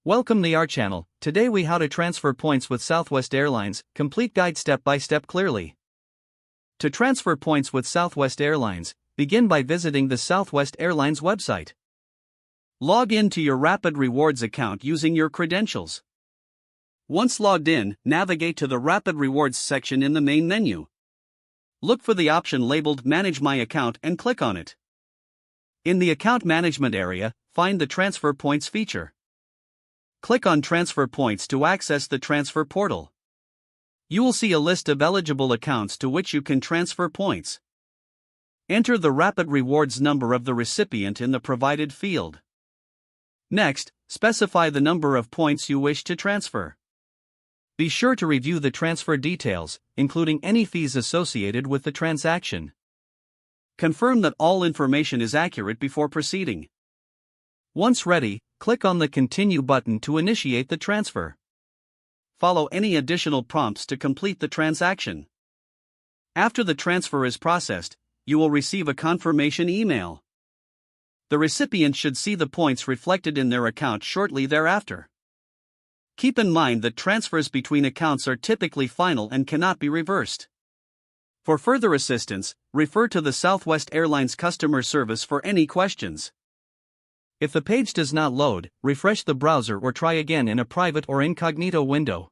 Welcome to our channel. Today we how to transfer points with Southwest Airlines, complete guide step by step clearly. To transfer points with Southwest Airlines, begin by visiting the Southwest Airlines website. Log in to your Rapid Rewards account using your credentials. Once logged in, navigate to the Rapid Rewards section in the main menu. Look for the option labeled Manage My Account and click on it. In the Account Management area, find the Transfer Points feature. Click on Transfer Points to access the transfer portal. You will see a list of eligible accounts to which you can transfer points. Enter the Rapid Rewards number of the recipient in the provided field. Next, specify the number of points you wish to transfer. Be sure to review the transfer details, including any fees associated with the transaction. Confirm that all information is accurate before proceeding. Once ready, click on the Continue button to initiate the transfer. Follow any additional prompts to complete the transaction. After the transfer is processed, you will receive a confirmation email. The recipient should see the points reflected in their account shortly thereafter. Keep in mind that transfers between accounts are typically final and cannot be reversed. For further assistance, refer to the Southwest Airlines customer service for any questions. If the page does not load, refresh the browser or try again in a private or incognito window.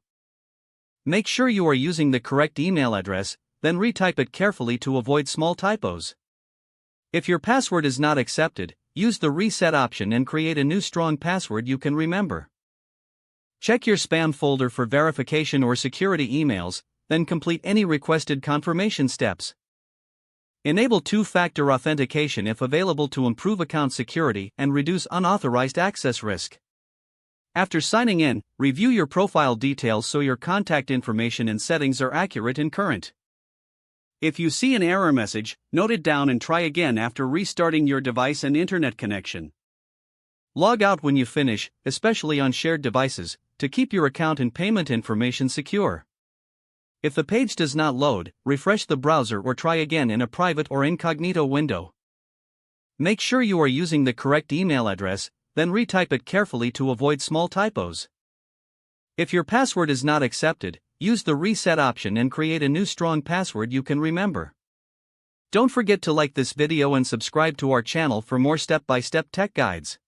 Make sure you are using the correct email address, then retype it carefully to avoid small typos. If your password is not accepted, use the reset option and create a new strong password you can remember. Check your spam folder for verification or security emails, then complete any requested confirmation steps. Enable two-factor authentication if available to improve account security and reduce unauthorized access risk. After signing in, review your profile details so your contact information and settings are accurate and current. If you see an error message, note it down and try again after restarting your device and internet connection. Log out when you finish, especially on shared devices, to keep your account and payment information secure. If the page does not load, refresh the browser or try again in a private or incognito window. Make sure you are using the correct email address, then retype it carefully to avoid small typos. If your password is not accepted, use the reset option and create a new strong password you can remember. Don't forget to like this video and subscribe to our channel for more step-by-step tech guides.